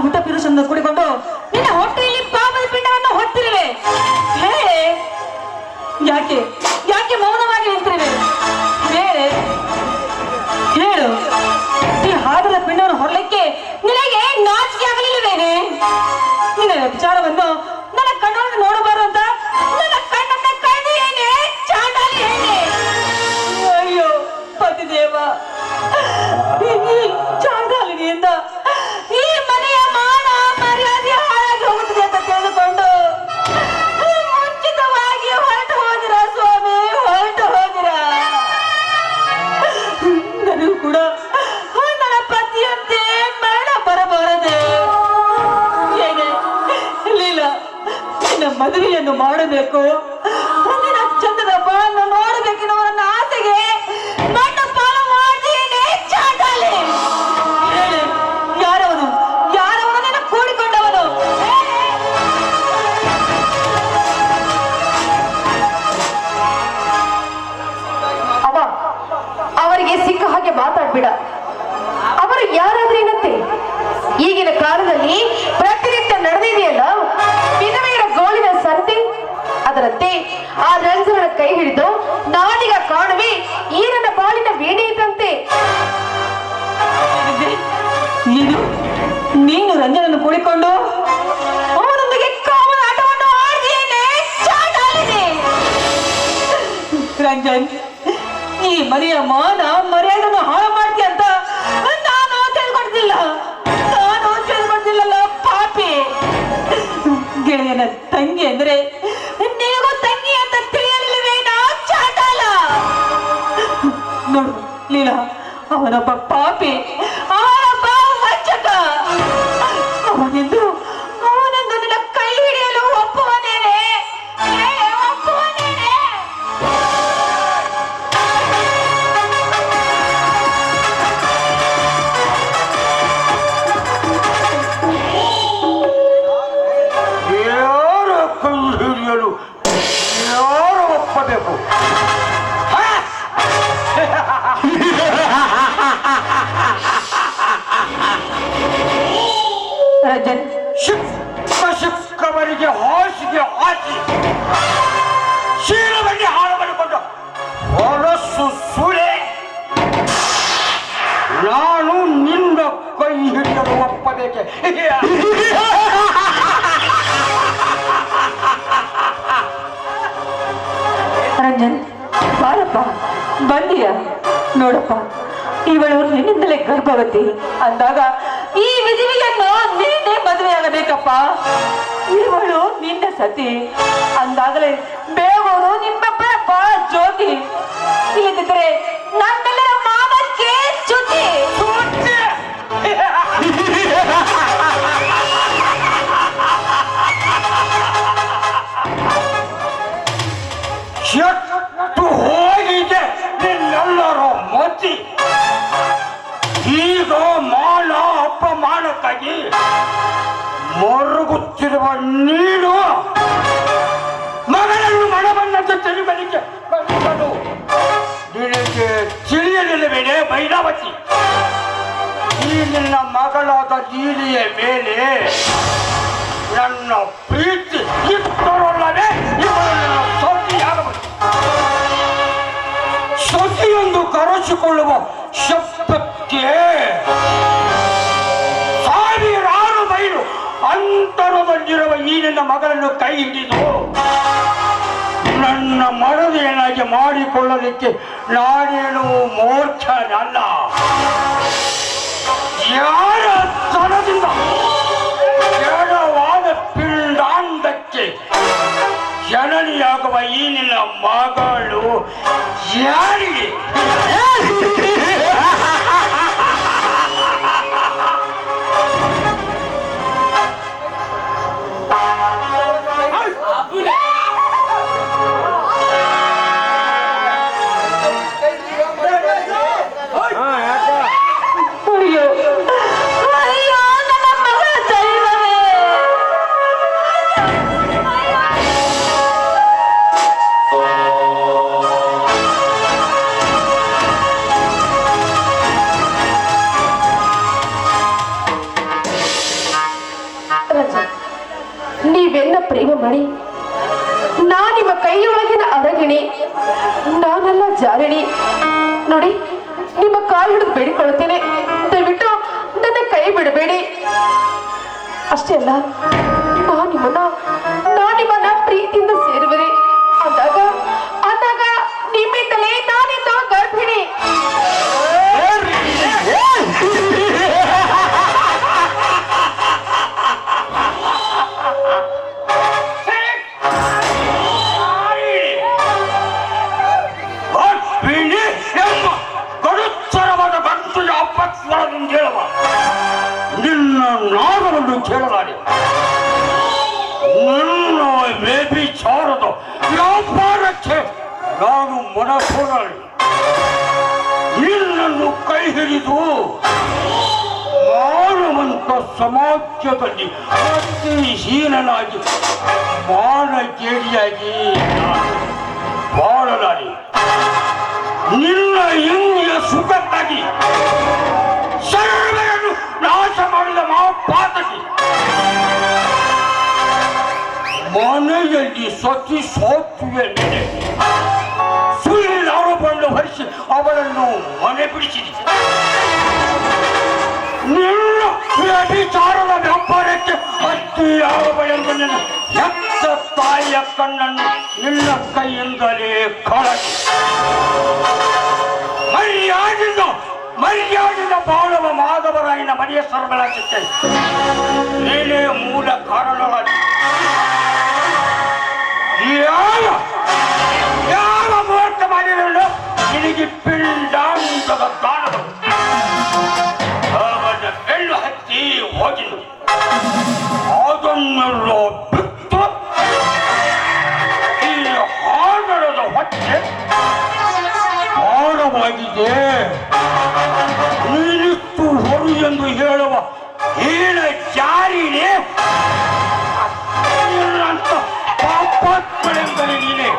ಊಟ ಪಿರುಷನ್ನು ಕುಡಿಕೊಂಡು ನಿನ್ನ ಹೊಟ್ಟೆಯಲ್ಲಿ ಪಾಪದ ಪಿಂಡವನ್ನು ಹೊತ್ತಿರುವೆ. ಹೇಳೆ, ಯಾಕೆ ಯಾಕೆ ಮೌನವಾಗಿ ನಿಂತಿರುವೆ? ಹೇಳೆ, ಹೇಳು, ಈ ಹಾದರ ಪಿಂಡವನ್ನು ಹೊರಲಿಕ್ಕೆ ನಿನಗೆ ನಾಚಿಕೆ ಆಗಲಿಲ್ಲವೇನೆ? ನಿನ್ನ ವಿಚಾರವನ್ನು ನನ್ನ ಕಣ್ಣನ್ನು ನೋಡಬಾರದು ಅಂತ ನನ್ನ ಕಣ್ಣನ್ನ ಕಳೆದೇನೆ ಚಾಂಡಾಲಿ ಹೇಳಿ. ಅಯ್ಯೋ ಪತಿದೇವ, ಈ ಚಾಂಡಾಲಿನಿಯಿಂದ ಈ ಮನೆಯ ಮಾನ ಮರ್ಯಾದೆ ಹಾಳಾಗಿ ಹೋಗುತ್ತದೆ ಅಂತ ತಿಳಿದುಕೊಂಡು ಮುಂಚಿತವಾಗಿ ಹೊರಟು ಹೋದಿರ ಸ್ವಾಮಿ, ಹೊರಟು ಹೋದಿರ. ನನಗೂ ಕೂಡ ನನ್ನ ಪತಿಯಂತೆ ಮರಣ ಬರಬಾರದೆ. ಏನೇ ಲೀಲಾ, ನಿನ್ನ ಮದುವೆಯನ್ನು ಮಾಡಬೇಕು, ನಿನ್ನ ಚಂದದ ಬಾಳನ್ನು ನೋಡಬೇಕೆನ್ನುವ ನನ್ನ ಆಸೆಗೆ ಮಣ್ಣ ಪಾಲು ಮಾಡಿದೇನೆ ಚಾಂಡಾಲಿ. ಹೇಳಿ, ಯಾರವನು ಯಾರವನು ನಿನ್ನ ಕೂಡಿಕೊಂಡವನು? ಅವ ಅವರಿಗೆ ಸಿಕ್ಕ ಹಾಗೆ ಮಾತಾಡ್ಬೇಡ. ಅವರು ಯಾರಾದ್ರೂ ಏನಂತೆ? ಈಗಿನ ಕಾಲದಲ್ಲಿ ಪ್ರತಿನಿತ್ಯ ನಡೆದಿದೆಯಲ್ಲ ವಿಧವೆಯರ ಗೋಳಿನ ಸಂತೆ, ಅದರಂತೆ ಆ ರಂಜನ ಕೈ ಹಿಡಿದು ನಾನೀಗ ಕಾಣುವೆ ಈ ನನ್ನ ಬಾಳಿನ ವೀಣೆ ಇದ್ದಂತೆ. ನೀನು ರಂಜನನ್ನು ಕೂಡಿಕೊಂಡು ಅವನೊಂದಿಗೆ ಕಾಮನ ಆಟವನ್ನು ಆಡಿದ್ದೇನೆ ಚಾಂಡಾಲಿನಿ. ರಂಜನ್, ಈ ಮನೆಯ ಮಾನ ಮರ್ಯಾದನ್ನು ಹಾಳು ಮಾಡ್ತೀಯ ಅಂತ ನಾನು ತಿಳ್ಕೊಳ್ತಿಲ್ಲಲ್ಲ ಪಾಪಿ. ಗೆಳೆಯನ ತಂಗಿ ಅಂದ್ರೆ ನಿನಗೂ ತಂಗಿ ಅಂತ ತಿಳಿಯಲಿಲ್ಲವೇನೋ ಚಾಂಡಾಲ? ನೋಡು ಲೀಲಾ, ಅವನೊಬ್ಬ ಪಾಪಿ, ಅವನೊಬ್ಬ ವಂಚಕ. ಅವನೆಂದು ನಿನ್ನ ಕೈ ಹಿಡಿಯಲು ಒಪ್ಪುವನೇನೆ? ಒಪ್ಪುವನೇನೆ? ಯಾರು ಕೈ ಹಿಡಿಯಲು ಯಾರು ಒಪ್ಪಬೇಕು? ರಂಜನ್, ಶಿಕ್ಕವರಿಗೆ ಹಾಸಿಗೆ ಹಾಕಿ ಶೀಲವನ್ನು ಹಾಳು ಮಾಡಿಕೊಂಡು ಹೊಲಸು ಸುಳೆ. ನಾನು ನಿನ್ನ ಕೈ ಹಿಡಿಯಲು ಒಪ್ಪಬೇಕೆ? ರಂಜನ್, ಬಾರಪ್ಪ, ಬಂದಿಯ? ನೋಡಪ್ಪ, ಇವಳು ನಿನ್ನಿಂದಲೇ ಗರ್ಭವತಿ ಅಂದಾಗ ಈ ವಿಧಿವಿಯನ್ನು ನೀನೇ ಮದುವೆಯಾಗಬೇಕಪ್ಪ. ಇವಳು ನಿನ್ನ ಸತಿ ಅಂದಾಗಲೇ ಬೇಗೋರು ನಿಮ್ಮಬ್ಬರ ಬಾಳ ಜ್ಯೋತಿ. ಇಲ್ಲದಿದ್ದರೆ ನಮ್ಮೆಲ್ಲರ ಮಾನಕ್ಕೆ ಚ್ಯುತಿ. ಎಷ್ಟು ಹೋಗಿದೆ ನಿನ್ನೆಲ್ಲರ ಮತಿ. ಈಗ ಮಾನ ಅಪಮಾನಕ್ಕಾಗಿ ಮರುಗುತ್ತಿರುವ ನೀನು ಮಗಳನ್ನು ಮನವನ್ನಂತೆ ತಿಳಿಬಲಿಕೆ ಬಂದನು. ನಿನಗೆ ತಿಳಿಯಲಿಲ್ಲವೇನೆ ಬೈರಾವತಿ? ಈ ನಿನ್ನ ಮಗಳಾದ ಲೀಲೆಯ ಮೇಲೆ ನನ್ನ ಪ್ರೀತಿ ಇತ್ತರಲ್ಲವೇ ಇವಳನ್ನು ಸೊಸೆಯಾಗಬಹುದು. ಸೊಸೆಯೊಂದು ಕರೆಸಿಕೊಳ್ಳುವ ಶಬ್ದಕ್ಕೆ ಸಾವಿರಾರು ಮೈಲು ಅಂತರದಲ್ಲಿರುವ ಈ ನನ್ನ ಮಗಳನ್ನು ಕೈ ಹಿಡಿದು ನನ್ನ ಮಡದಿಯನ್ನಾಗಿ ಮಾಡಿಕೊಳ್ಳಲಿಕ್ಕೆ ನಾನೇನು ಮೂರ್ಖನಲ್ಲ. ಯಾರ ತನದಿಂದ ಜಡವಾದ ಪಿಂಡಾಂಡಕ್ಕೆ ಜನನಿಯಾಗುವ ಈ ನಿನ್ನ ಮಗಳು ಯಾರಿಗೆ? ನೋಡಿ, ನಿಮ್ಮ ಕೈಯೊಳಗಿನ ಅರಗಿಣಿ, ನಾನಲ್ಲ ಜಾರಿಣಿ. ನೋಡಿ, ನಿಮ್ಮ ಕಾಲು ಹಿಡಿದು ಬೇಡಿಕೊಳ್ಳುತ್ತೇನೆ, ದಯವಿಟ್ಟು ನನ್ನ ಕೈ ಬಿಡಬೇಡಿ. ಅಷ್ಟೇ ಅಲ್ಲ, ನಿಮ್ಮನ್ನ ಪ್ರೀತಿಯಿಂದ ಸೇರುವರೆ ಅಂದಾಗ ನಿಮ್ಮಿಂದಲೇ ನಾನಿಂದ ಗರ್ಭಿಣಿ. ನಿನ್ನ ನಾಗವನ್ನು ಕೇಳಲಾರೆ. ನನ್ನ ಬೇಬಿಚಾರದ ವ್ಯಾಪಾರಕ್ಕೆ ನಾನು ಮನಸೋಡಾಡಿ ನಿನ್ನನ್ನು ಕೈ ಹಿಡಿದು ಮಾನವಂತ ಸಮಾಜದಲ್ಲಿ ಅತಿ ಹೀನನಾಗಿ ಮಾನಕೇಡಿಯಾಗಿ ಬಾಳಲಾರೆ. ನಿನ್ನ ಇಂದಿಯ ಸುಖಕ್ಕಾಗಿ ಸರ್ವರನ್ನು ನಾಶ ಮಾಡಿದ ಮಹಾಪಾತಕಿ ಮನೆಯಲ್ಲಿ ಸತಿ ಸೋತುವೆ ಮೇಲೆ ಸುಳ್ಳಿನ ಆರೋಪವನ್ನು ಹೊರಿಸಿ ಅವಳನ್ನು ಮನೆ ಬಿಡಿಸಿದೆ. ನಿನ್ನ ವ್ಯಭಿಚಾರದ ವ್ಯಾಪಾರಕ್ಕೆ ಅತಿ ಆರೋಪವೆಂಬುದನ್ನು ಎತ್ತ ತಾಯಿಯ ಕಣ್ಣನ್ನು ನಿನ್ನ ಕೈಯಿಂದಲೇ ಕಳಚಿ ಮರ್ಯಾದಿಂದ ಬಾಳುವ ಮಾಧವರಾಯನ ಮನೆಯ ಸರಬರಾಜಕ್ಕೆ ನೀನೇ ಮೂಲ ಕಾರಣವಾಗಿ ಯಾವ ಮುಹೂರ್ತ ಮಾಡಿರಲು ನಿನಗೆ ಪಿಂಡಾಂತದ ದಾನಗಳು ಅವನ ಬೆಳ್ಳು ಹತ್ತಿ ಹೋಗಿದ್ದು ಅದನ್ನೆಲ್ಲೋ ಬಿಟ್ಟು ಈ ಹಾಡರದ ಹೊಟ್ಟೆ ಹಾಡವಾಗಿದೆ. ನೀನಿತ್ತು ಹೊರು ಎಂದು ಹೇಳುವ ಹೀನ ಜಾರಿನೇ ಅಂತ ಪಾಪಾತ್ಮಳೆಂದರೆ ನೀನೆ.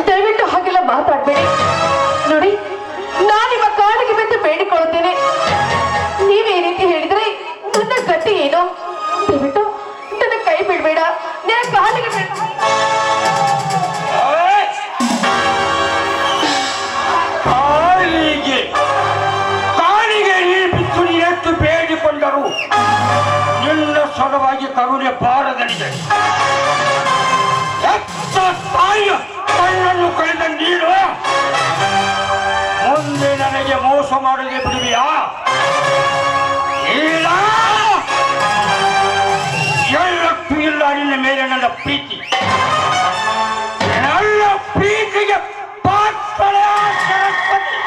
ದಯವಿಟ್ಟು ಹಾಗೆಲ್ಲ ಮಾತಾಡ್ಬೇಡಿ. ನೋಡಿ, ನಿಮ್ಮ ಕಾಲಿಗೆ ಬಿದ್ದು ಬೇಡಿಕೊಳ್ಳುತ್ತೇನೆ. ನೀವೇ ಈ ರೀತಿ ಹೇಳಿದ್ರೆ ನನ್ನ ಗತಿ ಏನು? ದಯವಿಟ್ಟು ನನ್ನ ಕೈ ಬಿಡಬೇಡ, ನನ್ನ ಕಾಲಿಗೆ ಬಿಡ. ಕಾಲಿಗೆ ನೀರು ಬಿದ್ದು ನೀನೆತ್ತು ಬೇಡಿಕೊಂಡರು ನಿನ್ನ ಸಲುವಾಗಿ ಕರುಣೆ ಬಾರದನಿಗೆ. ಎತ್ತ ತಾಯಿಯ ಕಣ್ಣನ್ನು ಕಳೆದ ನೀನು ಮುಂದೆ ನನಗೆ ಮೋಸ ಮಾಡದೆ ಬಿಡುವಿಯಾ? ಇಲ್ಲ, ಎಳ್ಳಷ್ಟು ಇಲ್ಲ ನಿನ್ನ ಮೇಲೆ ನನ್ನ ಪ್ರೀತಿ. ನನ್ನ ಪ್ರೀತಿಗೆ ಪಾತ್ರಳೇ ಸರಸ್ವತಿ.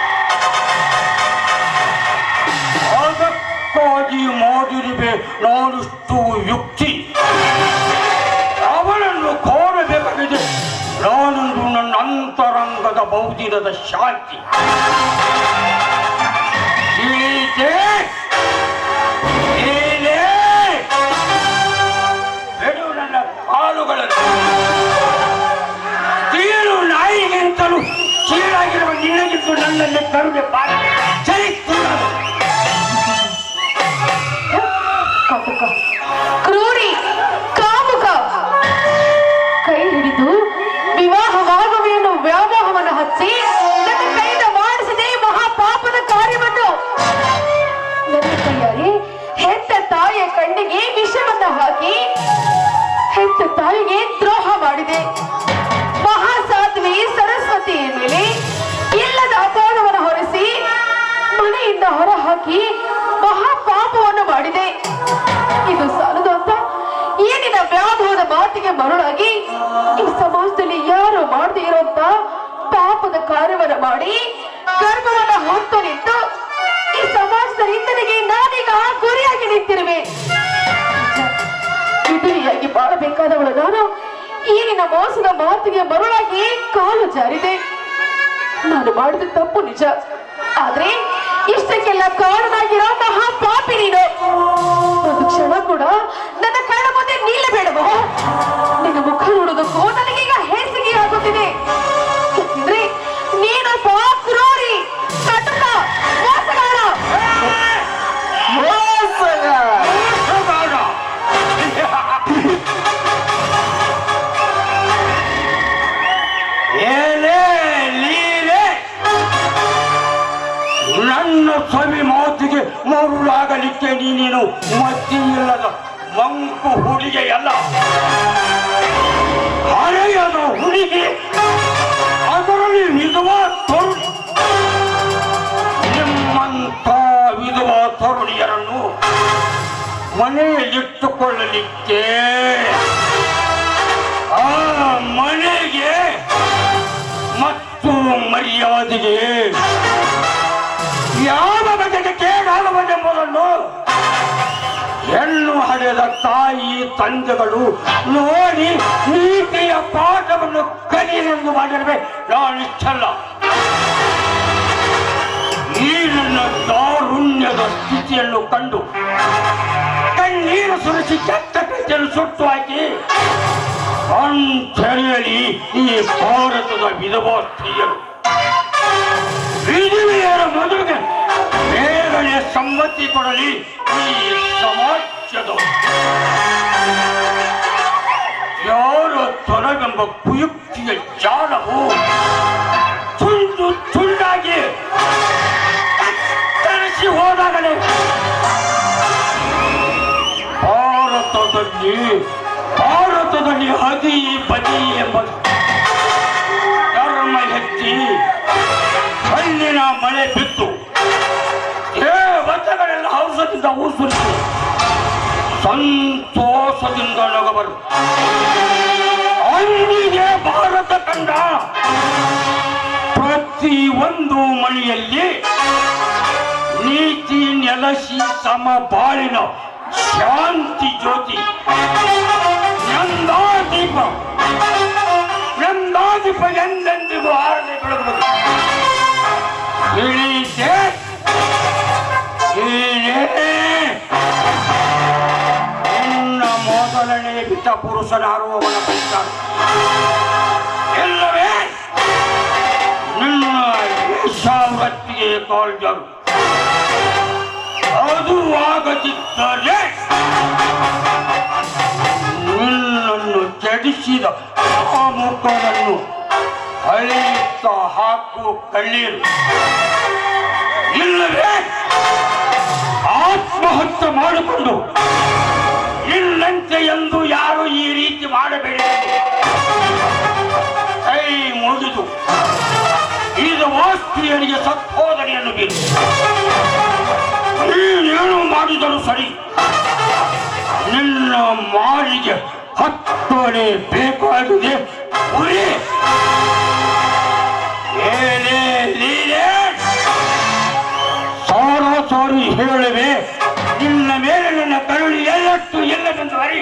ಅದಕ್ಕಾಗಿ ಮಾಡಿರುವೆ ನಾನಿಷ್ಟು ಯುಕ್ತಿ. ಅವಳನ್ನು ಕೋರಬೇಕಾಗಿದೆ ನಾನೊಂದು ನನ್ನ ಅಂತರಂಗದ ಬೌದ್ಧಿಕದ ಶಾಂತಿ. ಬಿಡು ನನ್ನ ಕಾಲುಗಳನ್ನು. ತೀರು ನಾಯಿಗಿಂತಲೂ ಚೀರಾಗಿರುವ ನಿನಗಿದ್ದು ನನ್ನಲ್ಲಿ ಕರುಣೆ ಪಾಲ ಚರಿತ್ತು. ಕ್ರೂರಿ, ಕಾಮುಕ, ಕೈ ಹಿಡಿದು ವಿವಾಹವಾಗುವೆಯನ್ನು ವ್ಯಾಮೋಹವನ್ನು ಹಚ್ಚಿ ನನ್ನ ಕೈಯಿಂದ ಮಾಡಿಸಿದೆ ಮಹಾಪಾಪದ ಕಾರ್ಯವನ್ನು. ನನ್ನ ಕೈಯಾರೆ ಹೆತ್ತ ತಾಯಿಯ ಕಣ್ಣಿಗೆ ವಿಷವನ್ನ ಹಾಕಿ ಹೆತ್ತ ತಾಯಿಗೆ ದ್ರೋಹ ಮಾಡಿದೆ. ಮಹಾಸಾಧ್ವಿ ಸರಸ್ವತಿಯ ಮೇಲೆ ಇಲ್ಲದ ಅಪರಾಧವನ್ನು ಹೊರಿಸಿ ಮನೆಯಿಂದ ಹೊರ ಹಾಕಿ ಮಹಾಪಾಪವನ್ನು ಮಾಡಿದೆ. ಇದು ಸಾಲದು ಅಂತ ಏನಿನ ವ್ಯಾಮೋಹದ ಮಾತಿಗೆ ಮರುಳಾಗಿ ಈ ಸಮಾಜದಲ್ಲಿ ಯಾರು ಮಾಡದೇ ಇರುವಂತ ಪಾಪದ ಕಾರ್ಯವನ್ನು ಮಾಡಿ ಗರ್ಭವನ್ನ ಹೊತ್ತು ನಿಂತು ಈ ಸಮಾಜದ ನಿಂದನೆಗೆ ನಾನೀಗ ಗುರಿಯಾಗಿ ನಿಂತಿರುವೆ. ವಿಧುರಿಯಾಗಿ ಬಾಳಬೇಕಾದವಳು ನಾನು ಈಗಿನ ಮೋಸದ ಮಾತಿಗೆ ಮರುಳಾಗಿ ಕಾಲು ಜಾರಿದೆ. ನಾನು ಮಾಡಿದ ತಪ್ಪು ನಿಜ, ಆದ್ರೆ ಇಷ್ಟಕ್ಕೆಲ್ಲ ಕಾರಣವಾಗಿರೋ ಮಹಾಪಾಪಿ ನೀನು. ಒಂದು ಕ್ಷಣ ಕೂಡ ನನ್ನ ಕಣ್ಣ ಮುಂದೆ ನಿಲ್ಲಬೇಡವೋ? ನಿನ್ನ ಮುಖ ನೋಡೋದಕ್ಕೂ ನನಗೀಗ ಹೇಸಿಗೆ ಆಗುತ್ತಿದೆ. ಯಾಕೆಂದ್ರೆ ನೀನೊಬ್ಬ ಕ್ರೂರಿ, ಕಟುಕ, ಮೋಸಗಾರ. ಸವಿ ಮಾತಿಗೆ ಮರುಳಾಗಲಿಕ್ಕೆ ನೀನೇನು ಮತ್ತಿಲ್ಲದ ಮಂಕು ಹುಡುಗಿಯಲ್ಲ, ಹಳೆಯದ ಹುಡುಗಿ, ಅದರಲ್ಲಿ ವಿಧವಾ ತರುಣಿ. ನಿಮ್ಮಂಥ ವಿಧವಾ ತರುಣಿಯರನ್ನು ಮನೆಯಲ್ಲಿಟ್ಟುಕೊಳ್ಳಲಿಕ್ಕೆ ಆ ಮನೆಗೆ ಮತ್ತು ಮರ್ಯಾದೆಗೆ ಯಾವ ಬಗೆಗೆ ಕೇಡಾಗಬಹುದೆಂಬುದನ್ನು ಹೆಣ್ಣು ಹಡೆದ ತಾಯಿ ತಂದೆಗಳು ನೋಡಿ ನೀತಿಯ ಪಾಠವನ್ನು ಕಲಿಯಲೆಂದು ಮಾಡಿರಬೇ ನಾನಿಷ್ಟಲ್ಲ. ಈ ನನ್ನ ದಾರುಣ್ಯದ ಸ್ಥಿತಿಯನ್ನು ಕಂಡು ಕಣ್ಣೀರು ಸುರಿಸಿ ಕೆಟ್ಟ ಕೃತಿಯನ್ನು ಸುಟ್ಟು ಹಾಕಿ ಅಂಚೆರೆಯಲಿ ಈ ಭಾರತದ ವಿಧವಾ ಸ್ತ್ರೀಯರು ವಿಧವೆಯರ ಮದುವೆಗೆ ಬೇಗನೆ ಸಮ್ಮತಿ ಕೊಡಲಿ ಈ ಸಮಾಜದ ಯಾರು ತೊಲಗೆಂಬ ಕುಯುಕ್ತಿಯ ಜಾಲವು ತುಂಡು ತುಂಡಾಗಿ ಕತ್ತರಿಸಿ ಹೋದಾಗಲೇ ಭಾರತದಲ್ಲಿ ಹದಿ ಬದಿ ಎಂಬ ಧರ್ಮ ಎತ್ತಿ ಹಣ್ಣಿನ ಮಳೆ ಬಿತ್ತು ದೇವತೆಗಳೆಲ್ಲ ಔಷಧದಿಂದ ಉಸುರಿಸಿ ಸಂತೋಷದಿಂದ ನಗಬರು. ಅಂದಿಗೆ ಭಾರತ ಕಂಡ ಪ್ರತಿ ಒಂದು ಮನೆಯಲ್ಲಿ ನೀತಿ ನೆಲಸಿ ಸಮಬಾಳಿನ ಶಾಂತಿ ಜ್ಯೋತಿ ನಂದಾದೀಪ ಎಂದೆಂದಿಗೂ ಆರದೆ ಬೆಳಗುವುದು. ಇಳಿದೆ ನಿನ್ನ ಮೊದಲನೇ ಬಿಟ್ಟ ಪುರುಷನಾರುವವನ ಬೈತಾರೆ ಎಲ್ಲವೇ ನಿನ್ನ ವೇಷಾವೃತ್ತಿಗೆ ಕಾಲ್ಜರು. ಅದು ಆಗದಿದ್ದರೆ ನಿನ್ನನ್ನು ಕೆಡಿಸಿದ ಆ ಮುಖವನ್ನು ಅಳಿಯುತ್ತ ಹಾಕು ಕಳ್ಳೀರು. ಇಲ್ಲವೇ ಆತ್ಮಹತ್ಯೆ ಮಾಡಿಕೊಂಡು ನಿನ್ನಂತೆ ಎಂದು ಯಾರು ಈ ರೀತಿ ಮಾಡಬೇಡಿ. ಕೈ ಮುಗಿದು ಇದು ವಾಸ್ತಿಯರಿಗೆ ಸತ್ಬೋಧನೆಯನ್ನು ಬೀರು. ನೀನೇನು ಮಾಡಿದರೂ ಸರಿ, ನಿನ್ನ ಮಾರಿಗೆ ಹತ್ತನೆ ಬೇಕಾಗಿದೆ. ಉರಿ ಏನೇ ಲೀಲೆ ಸಾರಿ ಹೇಳುವೆ. ನಿನ್ನ ಮೇಲೆ ನನ್ನ ಕರುಣೆ ಎಲ್ಲಟ್ಟು ಎಲ್ಲದೆಂದು ಅರಿ.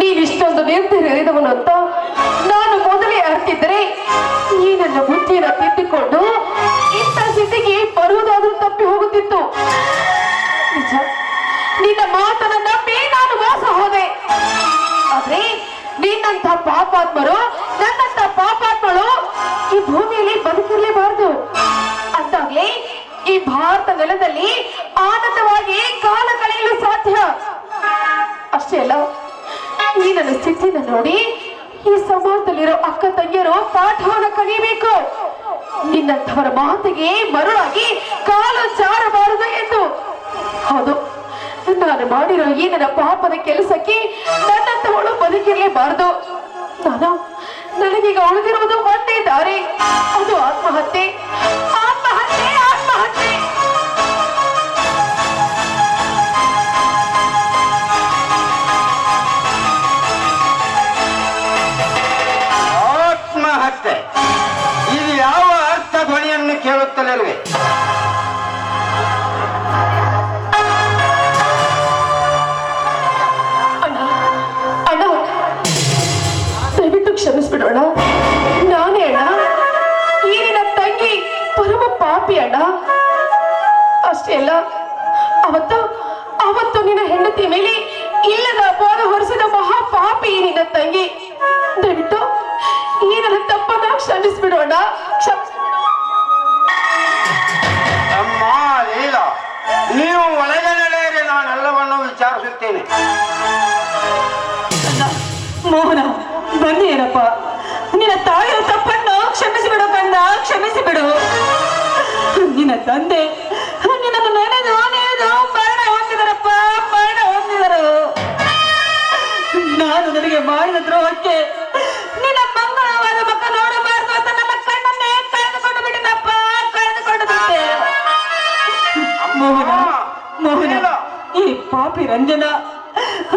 ನೀವಿಷ್ಟೊಂದು ನಿರ್ಧಾರದವನು ಅಂತ ನಾನು ಮೊದಲೇ ಅರ್ತಿದ್ರೆ ಈ ನನ್ನ ಬುದ್ಧಿಯನ್ನು ತಿದ್ದುಕೊಂಡು ಇಂಥ ಸ್ಥಿತಿಗೆ ಬರುವುದಾದ್ರೂ ತಪ್ಪಿ ಹೋಗುತ್ತಿತ್ತು. ನಿಜ, ನಿನ್ನ ಮಾತನ್ನ ನಂಬಿ ನಾನು ಮೋಸ ಹೋದೆ. ಆದ್ರೆ ನಿನ್ನಂಥ ಪಾಪಾತ್ಮರು, ನನ್ನಂಥ ಪಾಪಾತ್ಮರು ಈ ಭೂಮಿಯಲ್ಲಿ ಬದುಕಿರ್ಲೇಬಾರದು. ಅಂತಾಗ್ಲೇ ಈ ಭಾರತ ನೆಲದಲ್ಲಿ ಆನಂದವಾಗಿ ಕಾಲ ಕಳೆಯಲು ಸಾಧ್ಯ. ಅಷ್ಟೇ ಅಲ್ಲ, ಈ ನನ್ನ ಸ್ಥಿತಿಯನ್ನು ನೋಡಿ ಈ ಸಮಾಜದಲ್ಲಿರೋ ಅಕ್ಕ ತಂಗಿಯರು ಪಾಠವನ್ನು ಕಲಿಯಬೇಕು. ನಿನ್ನಂಥವರ ಮಾತಿಗೆ ಮರುಳಾಗಿ ಕಾಲು ಚಾರಬಾರದು ಎಂದು. ಹೌದು, ನಾನು ಮಾಡಿರೋ ಈ ನನ್ನ ಪಾಪದ ಕೆಲಸಕ್ಕೆ ನನ್ನಂಥವಳು ಬದುಕಿರಲೇಬಾರದು. ನನಗೀಗ ಉಳಿದಿರುವುದು ಒಂದೇ ದಾರಿ, ಅದು ಆತ್ಮಹತ್ಯೆ. ಆತ್ಮಹತ್ಯೆ ಆತ್ಮಹತ್ಯೆ. ಆತ್ಮಹತ್ಯೆ ಇದು ಯಾವ ಅರ್ಥ ಧ್ವನಿಯನ್ನು ಕೇಳುತ್ತಲಿರುವೆ? ಅಣ್ಣ, ದಯವಿಟ್ಟು ಕ್ಷಮಿಸ್ಬಿಡೋಣ. ನಾನೇ ಅಣ್ಣ, ಈ ನಿನ್ನ ತಂಗಿ ಪರಮ ಪಾಪಿ ಅಣ್ಣ. ಅಷ್ಟೇ ಅಲ್ಲ, ಅವತ್ತು ನಿನ್ನ ಹೆಂಡತಿ ಮೇಲೆ ಇಲ್ಲದ ಅಪವಾದ ಹೊರಿಸಿದ ಮಹಾಪಾಪಿ ನಿನ್ನ ತಂಗಿ. ದಯವಿಟ್ಟು ಈ ನನ್ನ ತಪ್ಪನ್ನ ಕ್ಷಮಿಸ್ಬಿಡೋಣ. ಅಮ್ಮ ಲೀಲಾ, ನೀವು ಒಳಗೆ ಬರ್ತೇನೆ. ಮೋಹನ ಬನ್ನಿ ಏನಪ್ಪ, ನಿನ್ನ ತಾಯಿಯ ತಪ್ಪನ್ನು ಕ್ಷಮಿಸಿಬಿಡು ಕಂದ, ಕ್ಷಮಿಸಿಬಿಡು. ನಿನ್ನ ತಂದೆ ನಿನ್ನನ್ನು ನೆನೆದು ನೆನೆದು ಮರಣ ಹೊಂದಿದರಪ್ಪ, ಮರಣ ಹೊಂದಿದರು. ನಾನು ನನಗೆ ಮಾಡಿದ ದ್ರೋಹಕ್ಕೆ ನಿನ್ನ ಮಂಗಳವಾದ ಮಕ್ಕ ನೋಡಬಾರದು ಅಂತ ನನ್ನ ಕಣ್ಣನ್ನೇ ಕಳೆದುಕೊಂಡು ಬಿಟ್ಟಿನಪ್ಪ, ಕಳೆದುಕೊಂಡು ಬಿಟ್ಟೆ. ಮೋಹನ ಮೋಹನ, ಈ ಪಾಪಿ ರಂಜನ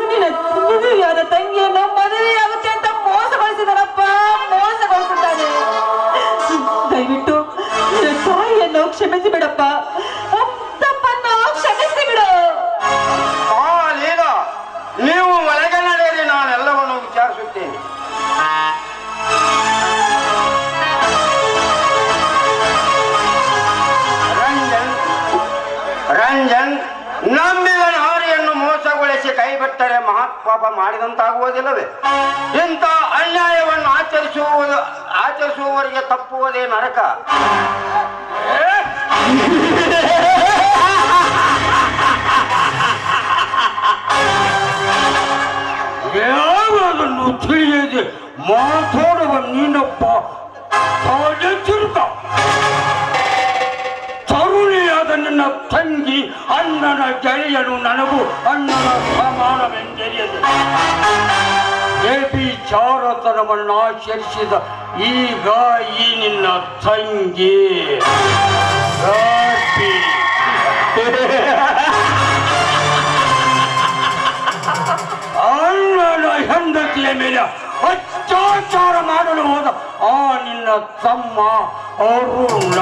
ನಿನ್ನ ಮದುವೆಯಾದ ತಂಗಿಯನ್ನು ಮದುವೆಯಾಗುತ್ತೆ ಅಂತ ಮೋಸಗೊಳಿಸಿದಾರಪ್ಪ, ಮೋಸಗೊಳಿಸಿದ್ದಾನೆ. ದಯವಿಟ್ಟು ನಿನ್ನ ತಾಯಿಯನ್ನು ಕ್ಷಮಿಸಿ ಬಿಡಪ್ಪ, ತಪ್ಪನ್ನು ಕ್ಷಮಿಸಿ ಬಿಡು. ಲೀಲ, ನೀವು ಒಳಗೆ ನಡೆಯಿರಿ, ನಾನೆಲ್ಲವನ್ನು ವಿಚಾರಿಸುತ್ತೇನೆ. ರಂಜನ್ ರಂಜನ್ ನಂಬಿದ ನಾರಿಯನ್ನು ಮೋಸಗೊಳಿಸಿ ಕೈಬಿಟ್ಟರೆ ಮಹಾಪಾಪ ಮಾಡಿದಂತಾಗುವುದಿಲ್ಲವೇ? ಇಂಥ ಅನ್ಯಾಯವನ್ನು ಆಚರಿಸುವವರಿಗೆ ತಪ್ಪುವುದೇ ನರಕ. ಯಾವುದನ್ನು ತಿಳಿಯದೆ ಮಾತಾಡುವ ನೀನಪ್ಪ ತರುಣಿಯಾದ ನನ್ನ ತಂಗಿ ಅಣ್ಣನ ಗೆಳೆಯನು ನನಗೂ ಅಣ್ಣನ ಸಮಾನವೆಂದೆರಿಯದು. ಚಾರತನವನ್ನು ಆಚರಿಸಿದ ಈಗ ಈ ನಿನ್ನ ತಂಗಿ ಅಣ್ಣನ ಹೆಂಡತಿಯ ಮೇಲೆ ಅತ್ಯಾಚಾರ ಮಾಡಲು ಹೋದ ಆ ನಿನ್ನ ತಮ್ಮ ಅರುಣ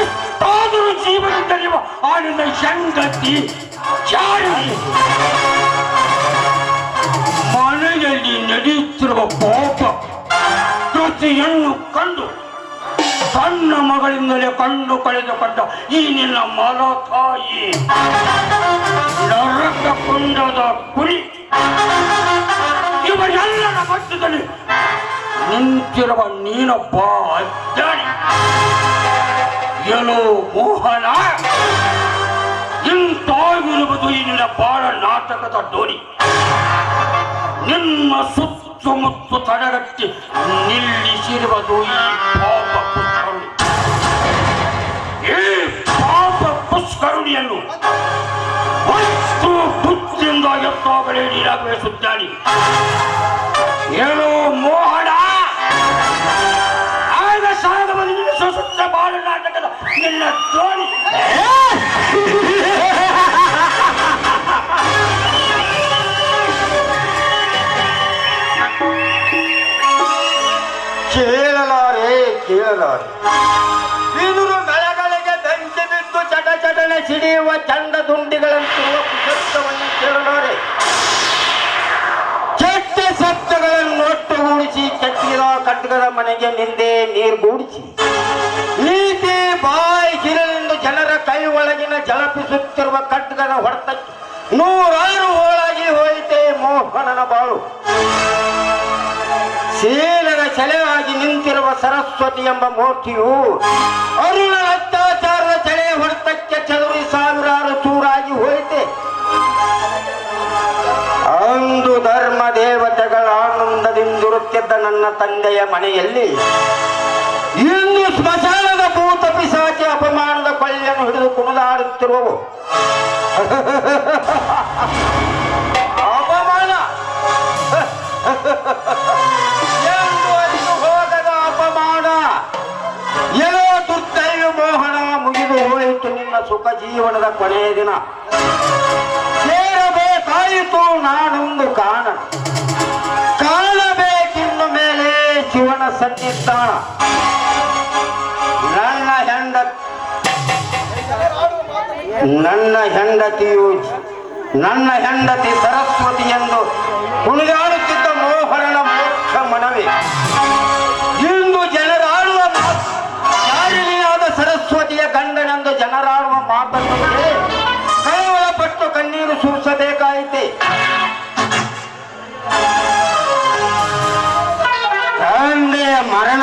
ಇಷ್ಟಾದರೂ ಜೀವನದಲ್ಲಿ ಆ ನಿನ್ನ ಹೆಂಡತಿ ಜಾರಿ ಮನೆಯಲ್ಲಿ ನಡೆಯುತ್ತಿರುವ ಪಾಪ ಕೃತಿಯನ್ನು ಕಂಡು ಸಣ್ಣ ಮಗಳಿಂದಲೇ ಕಣ್ಣು ಕಳೆದುಕೊಂಡ ಈ ನಿನ್ನ ಮಲತಾಯಿ ನರಕ ಕುಂಡದ ಕುಳಿ ಇವರೆಲ್ಲರ ಮಧ್ಯದಲ್ಲಿ ನಿಂತಿರುವ ನೀನೊಬ್ಬ ಅಜ್ಞಾನಿ. ಎಲ್ಲೋ ಮೋಹನ, ಇಂತಾಗಿರುವುದು ಈ ನಿನ್ನ ಬಾಳ ನಾಟಕದ ಡೋರಿ. ನಿನ್ನ ಸುತ್ತಮುತ್ತ ತಡೆಗಟ್ಟಿ ನಿಲ್ಲಿಸಿರುವುದು ಈ ಪಾಪ ಪುಷ್ಕರುಣಿ. ಈ ಪಾಪ ಪುಷ್ಕರುಣಿಯನ್ನು ವಸ್ತು ಬುದ್ಧಿಯಿಂದ ಎತ್ತಾಗಲೇ ನೀರಾಗಬೇಸುತ್ತಾನೆ. ಏನೋ ಮೋಹನ, ಆಗ ಸಾಗಬಂದು ನಿಲ್ಲಿಸುವ ಸುತ್ತ ಬಾಳ ನಾಟಕದ ನಿನ್ನ ಡೋರಿ. ಕೇಳಲಾರೆ ಬಿದುರು ಮಳೆಗಳಿಗೆ ಬೆಂಕಿ ಬಿದ್ದು ಚಟ ಚಟನೆ ಸಿಡಿಯುವ ಚಂಡ ದುಂಡಿಗಳಂತಿರುವ ಶಬ್ದವನ್ನು ಕೇಳಲಾರೆ. ಕೆಟ್ಟ ಶಬ್ದಗಳನ್ನು ಒಟ್ಟುಗೂಡಿಸಿ ಕೆಟ್ಟಿದ ಖಡ್ಗದ ಮನೆಗೆ ನಿಂದೆ ನೀರ್ಗೂಡಿಸಿ ನೀತಿ ಬಾಯಿ ಕಿರಲೆಂದು ಜನರ ಕೈ ಒಳಗಿನ ಜಲಪಿಸುತ್ತಿರುವ ಖಡ್ಗದ ಹೊಡೆತಕ್ಕೆ ನೂರಾರು ಹೋಳಾಗಿ ಹೋಯಿತೆ ಮೋಹನನ ಬಾಳು. ಶೀಲದ ಸೆಲೆಯಾಗಿ ನಿಂತಿರುವ ಸರಸ್ವತಿ ಎಂಬ ಮೂರ್ತಿಯು ಅರುಣನ ಅತ್ಯಾಚಾರದ ಸೆಳೆಯ ಹೊಡೆತಕ್ಕೆ ಚದುರಿ ಸಾವಿರಾರು ಚೂರಾಗಿ ಹೋಯಿತೆ. ಅಂದು ಧರ್ಮ ದೇವತೆಗಳ ಆನಂದದಿಂದಿರುತ್ತಿದ್ದ ನನ್ನ ತಂದೆಯ ಮನೆಯಲ್ಲಿ ಇಂದು ಸ್ಮಶಾನದ ಭೂತ ಪಿಶಾಚಿ ಅಪಮಾನದ ಕೊಳ್ಳಿಯನ್ನು ಹಿಡಿದು ಕುಣಿದಾಡುತ್ತಿರುವವು. ಅಪಮಾನ ಎಂದು ಅರಿತು ಹೋಗದ ಅಪಮಾನ. ಏನೋ ದುರ್ದೈವ ಮೋಹನ, ಮುಗಿದು ಹೋಯಿತು ನಿನ್ನ ಸುಖ ಜೀವನದ ಕೊನೆಯ ದಿನ. ಸೇರಬೇಕಾಯಿತು ನಾನೊಂದು ಕಾಣಬೇಕಿನ್ನು ಮೇಲೆ ಶಿವನ ಸನ್ನಿಧಾನ. ನನ್ನ ಹೆಂಡತಿ ಸರಸ್ವತಿ ಎಂದು ಕುಣಿದಾಡುತ್ತಿದ್ದ ಮೋಹನನ ಮೋಕ್ಷ ಮನವೇ ಇಂದು ಜನರಾಡುವ ಶಾಲಿನಿಯಾದ ಸರಸ್ವತಿಯ ಗಂಡನೆಂದು ಜನರಾಡುವ ಮಾತನ್ನು ಕೈವಳ ಪಟ್ಟು ಕಣ್ಣೀರು ಸುರಿಸಬೇಕಾಯಿತೆ. ತಂದೆಯ ಮರಣ,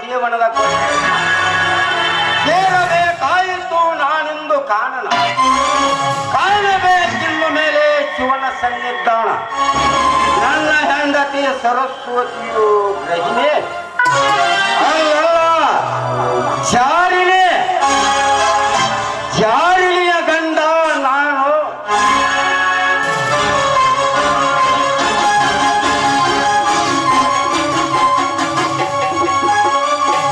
ಜೀವನದ ಕೊನೆ ಸೇರಬೇಕಾಯಿತು ನಾನೆಂದು ಕಾಣನ ಕಾಣಬೇಕಿನ್ನು ಮೇಲೆ ಶಿವನ ಸನ್ನಿಧಾನ ನನ್ನ ಹೆಂಡತಿ ಸರಸ್ವತಿಯು ಗ್ರಹಿಣೆ ಅಲ್ಲ